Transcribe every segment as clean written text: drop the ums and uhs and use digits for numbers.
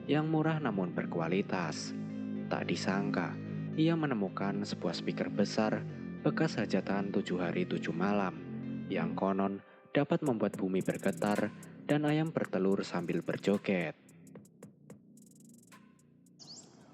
yang murah namun berkualitas. Tak disangka, ia menemukan sebuah speaker besar bekas hajatan 7 hari 7 malam yang konon dapat membuat bumi bergetar dan ayam bertelur sambil berjoget.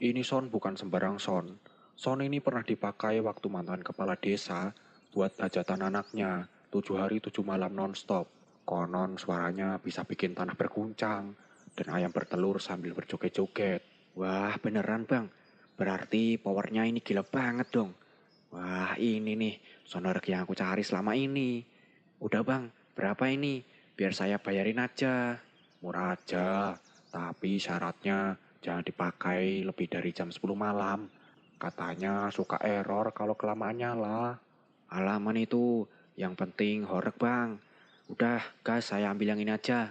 Ini sound bukan sembarang sound. Sound ini pernah dipakai waktu mantan kepala desa buat hajatan anaknya 7 hari 7 malam nonstop. Konon suaranya bisa bikin tanah berguncang dan ayam bertelur sambil berjoget-joget. Wah beneran bang, berarti powernya ini gila banget dong. Wah ini nih sonorek yang aku cari selama ini. Udah bang, berapa ini? Biar saya bayarin aja. Murah aja, tapi syaratnya jangan dipakai lebih dari jam 10 malam. Katanya suka error kalau kelamaan nyala. Alaman itu, yang penting horeg bang. Udah, gas saya ambil yang ini aja.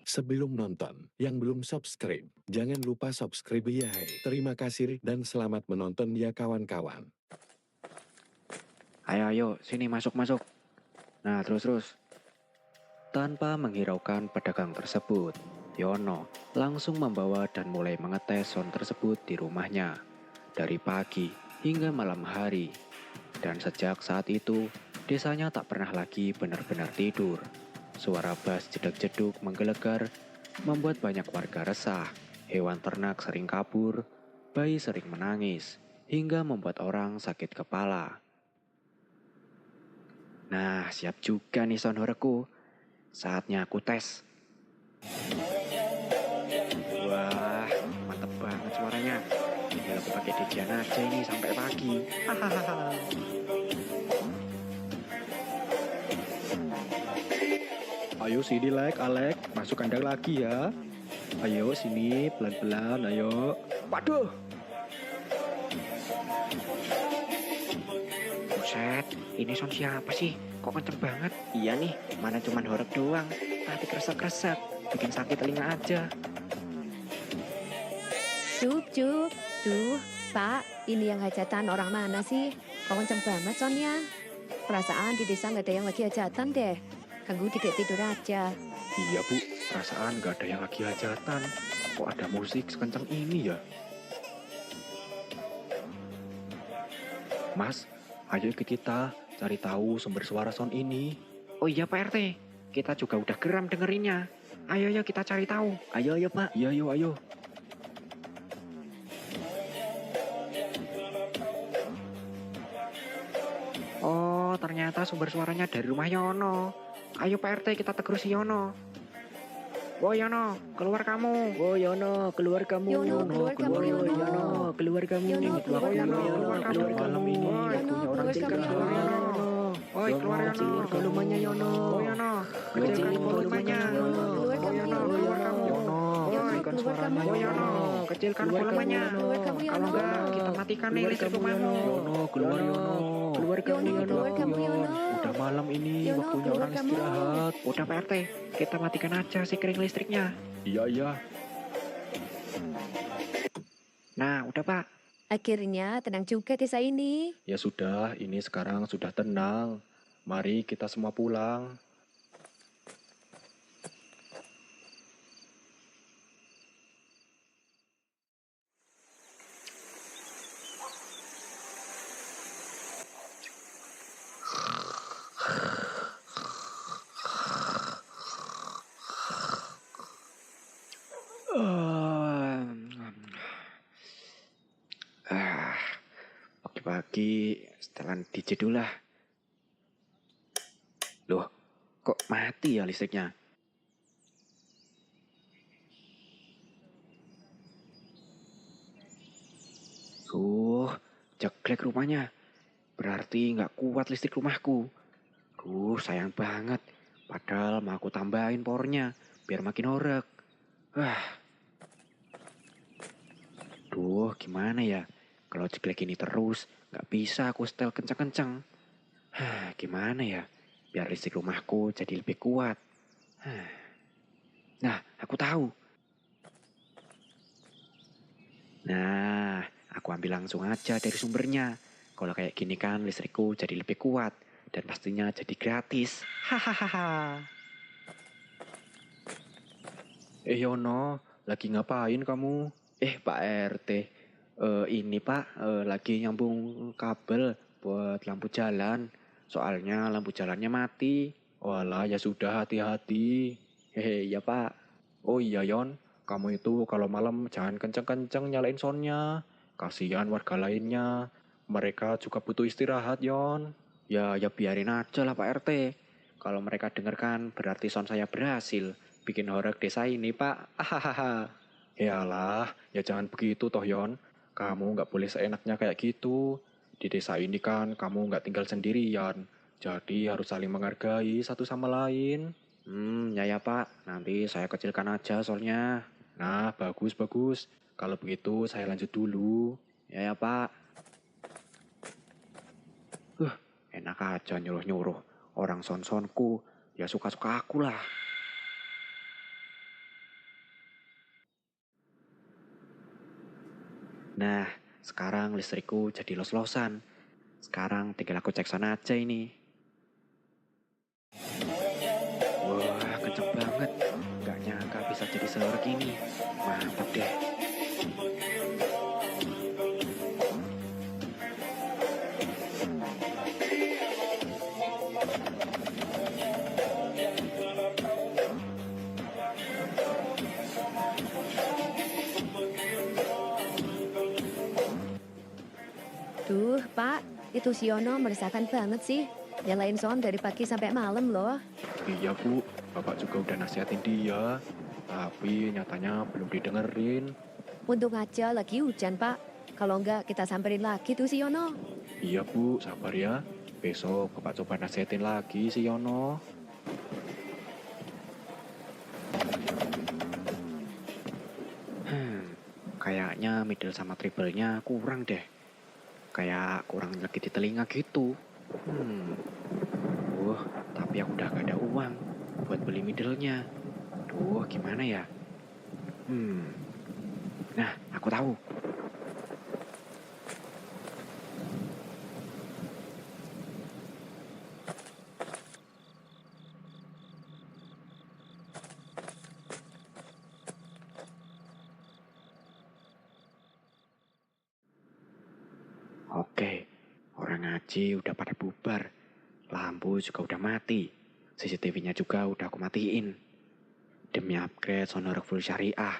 Sebelum nonton, yang belum subscribe, jangan lupa subscribe ya hai. Terima kasih dan selamat menonton ya kawan-kawan. Ayo, sini masuk. Nah, terus. Tanpa menghiraukan pedagang tersebut, Yono langsung membawa dan mulai mengetes sound tersebut di rumahnya. Dari pagi hingga malam hari. Dan sejak saat itu, desanya tak pernah lagi benar-benar tidur. Suara bass jeduk-jeduk menggelegar, membuat banyak warga resah. Hewan ternak sering kabur, bayi sering menangis, hingga membuat orang sakit kepala. Nah, siap juga nih sound hororku. Saatnya aku tes. Wah, mantep banget suaranya. Tinggal aku pakai dedian aja ini sampai pagi. Hahaha. Ayo sini Alek, masuk kandang lagi ya. Ayo sini, pelan-pelan, ayo. Waduh. Buset, ini sound siapa sih? Kok kenceng banget? Iya nih, mana cuman horeg doang. Tapi kresek-kresek, bikin sakit telinga aja. Cup. Duh, Pak, ini yang hajatan orang mana sih? Kok kenceng banget soundnya? Perasaan di desa nggak ada yang lagi hajatan deh. Ganggu dikit tidur aja. Iya bu, perasaan gak ada yang lagi hajatan. Kok ada musik sekencang ini ya? Mas, ayo ikut kita cari tahu sumber suara sound ini. Oh iya Pak RT, kita juga udah geram dengerinnya. Ayo kita cari tahu. Ayo Pak. Iya ayo. Oh, ternyata sumber suaranya dari rumah Yono. Ayo Pak RT kita tegur si Yono. Wo Yono, keluar kamu. Wo Yono, keluar kamu. Yono, keluar kamu, Yono. Yono, keluar kamu. Yono, keluar kamu, Yono. Keluar malam ini. Yono, Punya orang keluar kecilkan kamu, suara Yono. Yono. Oi, keluar Yono. Volumenya Yono. Oh Yono, kecilkan volumenya. Yono, keluar kamu, Yono. Yono, kecilkan keluar suaranya. kamu, Oh Yono, kecilkan volumenya. Keluar kamu, Yono. Kalau enggak, kita matikan nih listrik rumahmu. Yono, keluar Yono. Keluar kamu Yono, Yono. keluar kamu, Yono. Udah malam ini, Yono, waktunya keluar orang kamu. istirahat. Udah Pak RT, kita matikan aja si kering listriknya. Iya. Nah, udah Pak. Akhirnya tenang juga desa ini. Ya sudah, ini sekarang sudah tenang. Mari kita semua pulang. Pagi-pagi setelan DJ dulu lah. Loh, kok mati ya listriknya? Jeglek rumahnya. Berarti nggak kuat listrik rumahku. Sayang banget. Padahal mau aku tambahin powernya biar makin horeg. Gimana ya? Kalau jeglek ini terus, nggak bisa aku setel kencang-kencang. Gimana ya? Biar listrik rumahku jadi lebih kuat. Nah, aku tahu. Nah, aku ambil langsung aja dari sumbernya. Kalau kayak gini kan listrikku jadi lebih kuat. Dan pastinya jadi gratis. Hahaha. Yono, lagi ngapain kamu? Pak RT, ini Pak, lagi nyambung kabel buat lampu jalan. Soalnya lampu jalannya mati. Walah, ya sudah hati-hati. Hehe, ya Pak. Oh iya Yon, kamu itu kalau malam jangan kenceng-kenceng nyalain soundnya. Kasihan warga lainnya. Mereka juga butuh istirahat Yon. Ya biarin aja lah Pak RT. Kalau mereka dengarkan berarti sound saya berhasil bikin horor desa ini Pak. Ahahaha. Yalah, ya jangan begitu toh Yon. Kamu nggak boleh seenaknya kayak gitu. Di desa ini kan kamu nggak tinggal sendirian. Jadi harus saling menghargai satu sama lain. Ya Pak, nanti saya kecilkan aja soalnya. Nah, bagus-bagus. Kalau begitu saya lanjut dulu. Ya Pak. Enak aja nyuruh-nyuruh. Orang son-sonku, ya suka-suka aku lah. Nah, sekarang listrikku jadi los-losan. Sekarang tinggal aku cek sana aja ini. Wah, kenceng banget. Gak nyangka bisa jadi selerek ini. Mantap deh. Duh, Pak, itu si Yono meresahkan banget sih. Nyalain sound dari pagi sampai malam loh. Iya Bu, Bapak juga udah nasihatin dia. Tapi nyatanya belum didengerin. Untung aja lagi hujan, Pak. Kalau enggak, kita samperin lagi tuh si Yono. Iya Bu, sabar ya. Besok Bapak coba nasihatin lagi si Yono. Kayaknya middle sama triple-nya kurang deh. Kayak kurang nyelekit di telinga gitu. Tapi aku udah gak ada uang buat beli middle-nya. Duh, gimana ya? Nah, aku tahu. Oke, orang ngaji udah pada bubar. Lampu juga udah mati. CCTV-nya juga udah aku matiin. Demi upgrade Sonora Full Syariah,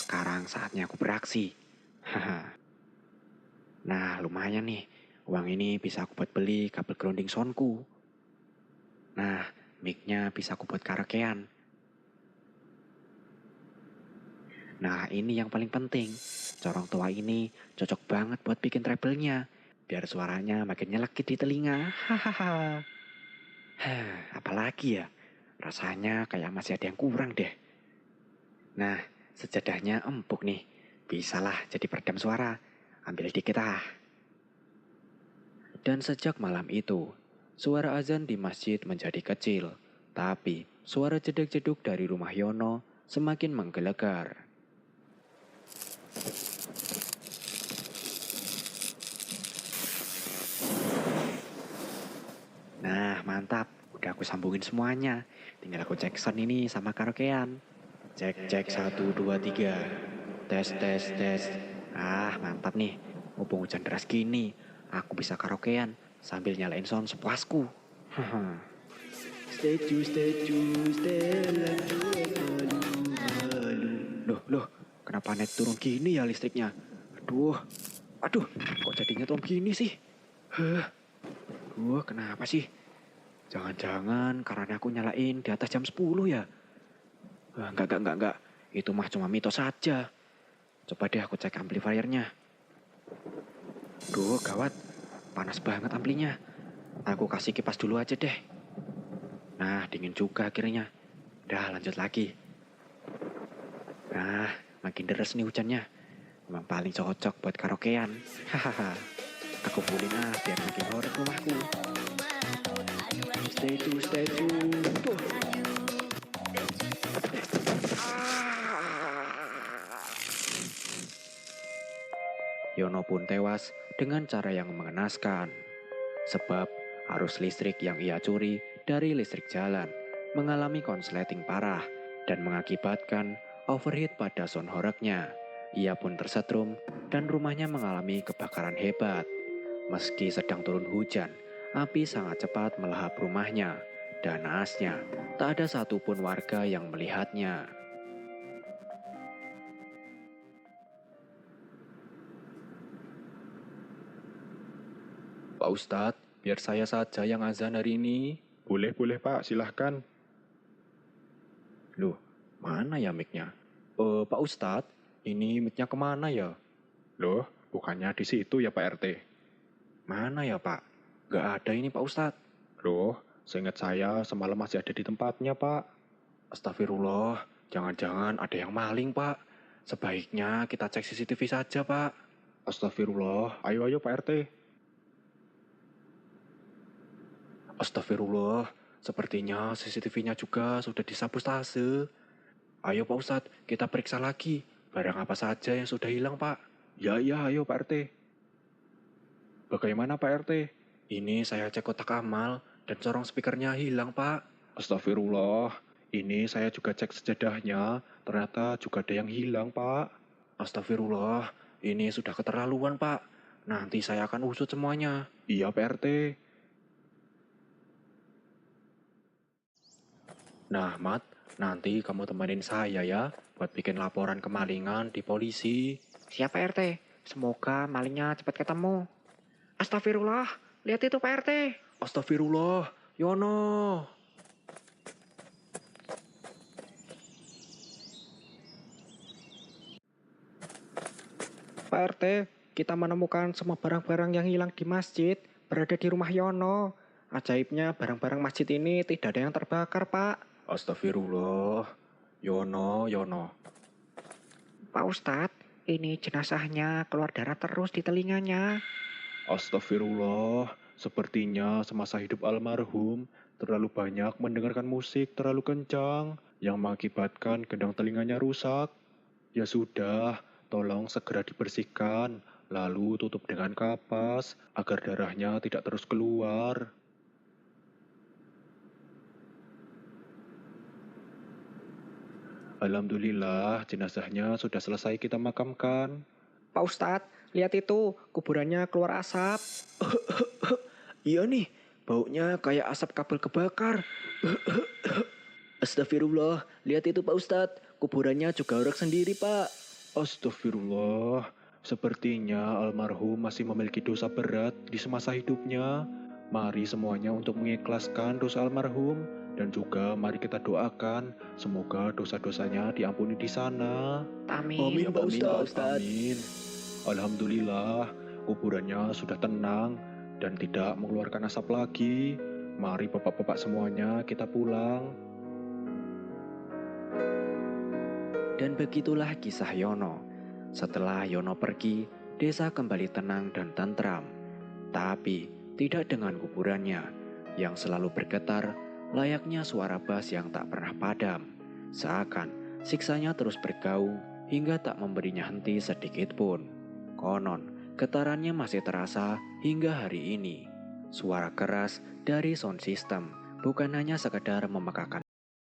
sekarang saatnya aku beraksi. Haha. Nah, lumayan nih. Uang ini bisa aku buat beli kabel grounding soundku. Nah, mic-nya bisa aku buat karaokean. Nah, ini yang paling penting. Corong tua ini cocok banget buat bikin treble-nya. Biar suaranya makin nyelekit di telinga. Hahaha. Apalagi ya? Rasanya kayak masih ada yang kurang deh. Nah, sejadahnya empuk nih. Bisalah jadi peredam suara. Ambil dikit ah. Dan sejak malam itu, suara azan di masjid menjadi kecil. Tapi, suara jeduk-jeduk dari rumah Yono semakin menggelegar. Nah, mantap. Udah aku sambungin semuanya. Tinggal aku cek sound ini sama karaokean. Cek 1 2 3. Tes tes tes. Ah, mantap nih. Mumpung hujan deras gini, aku bisa karaokean sambil nyalain sound sepuasku. Statue, Loh, kenapa naik turun gini ya listriknya? Aduh, kok jadinya turun gini sih? Kenapa sih? Jangan-jangan karena aku nyalain di atas jam 10 ya? Enggak. Itu mah cuma mitos saja. Coba deh aku cek amplifiernya. Gawat. Panas banget amplinya. Aku kasih kipas dulu aja deh. Nah, dingin juga akhirnya. Udah, lanjut lagi. Nah, makin deres nih hujannya. Memang paling cocok buat karaokean. Hahaha. Aku pulin biar makin horor rumahku. Stay tune. Yono pun tewas dengan cara yang mengenaskan. Sebab arus listrik yang ia curi dari listrik jalan mengalami konsleting parah dan mengakibatkan overheat pada sound horornya. Ia pun tersetrum dan rumahnya mengalami kebakaran hebat. Meski sedang turun hujan, api sangat cepat melahap rumahnya. Dan naasnya, tak ada satupun warga yang melihatnya. Pak Ustadz, biar saya saja yang azan hari ini. Boleh Pak, silahkan. Loh, mana ya mic-nya? Pak Ustadz, ini mic-nya kemana ya? Loh, bukannya di situ ya Pak RT? Mana ya Pak? Gak ada ini Pak Ustadz. Loh, seingat saya semalam masih ada di tempatnya Pak. Astagfirullah, jangan-jangan ada yang maling Pak. Sebaiknya kita cek CCTV saja Pak. Astagfirullah, ayo Pak RT. Astagfirullah, sepertinya CCTV-nya juga sudah disabotase. Ayo Pak Ustadz, kita periksa lagi. Barang apa saja yang sudah hilang Pak? Ya, ayo Pak RT. Bagaimana Pak RT? Ini saya cek kotak amal dan corong speakernya hilang Pak. Astagfirullah, ini saya juga cek sejadahnya, ternyata juga ada yang hilang Pak. Astagfirullah, ini sudah keterlaluan Pak. Nanti saya akan usut semuanya. Iya Pak RT. Nah Mat, nanti kamu temenin saya ya buat bikin laporan kemalingan di polisi. Siapa RT? Semoga malingnya cepat ketemu. Astagfirullah, lihat itu Pak RT. Astagfirullah, Yono. Pak RT, kita menemukan semua barang-barang yang hilang di masjid berada di rumah Yono. Ajaibnya barang-barang masjid ini tidak ada yang terbakar Pak. Astagfirullah, Yono. Pak Ustadz, ini jenazahnya keluar darah terus di telinganya. Astagfirullah, sepertinya semasa hidup almarhum terlalu banyak mendengarkan musik terlalu kencang yang mengakibatkan gendang telinganya rusak. Ya sudah, tolong segera dibersihkan, lalu tutup dengan kapas agar darahnya tidak terus keluar. Alhamdulillah, jenazahnya sudah selesai kita makamkan. Pak Ustadz, lihat itu, kuburannya keluar asap. Iya nih, baunya kayak asap kabel kebakar. Astagfirullah, lihat itu Pak Ustadz, kuburannya juga orek sendiri Pak. Astagfirullah, sepertinya almarhum masih memiliki dosa berat di semasa hidupnya. Mari semuanya untuk mengikhlaskan dosa almarhum dan juga mari kita doakan semoga dosa-dosanya diampuni di sana. Amin. Pak Ustadz. Amin. Alhamdulillah, kuburannya sudah tenang dan tidak mengeluarkan asap lagi. Mari bapak-bapak semuanya kita pulang. Dan begitulah kisah Yono. Setelah Yono pergi, desa kembali tenang dan tentram. Tapi tidak dengan kuburannya yang selalu bergetar layaknya suara bas yang tak pernah padam. Seakan siksanya terus bergaung hingga tak memberinya henti sedikit pun. Konon, getarannya masih terasa hingga hari ini. Suara keras dari sound system bukan hanya sekedar memekakan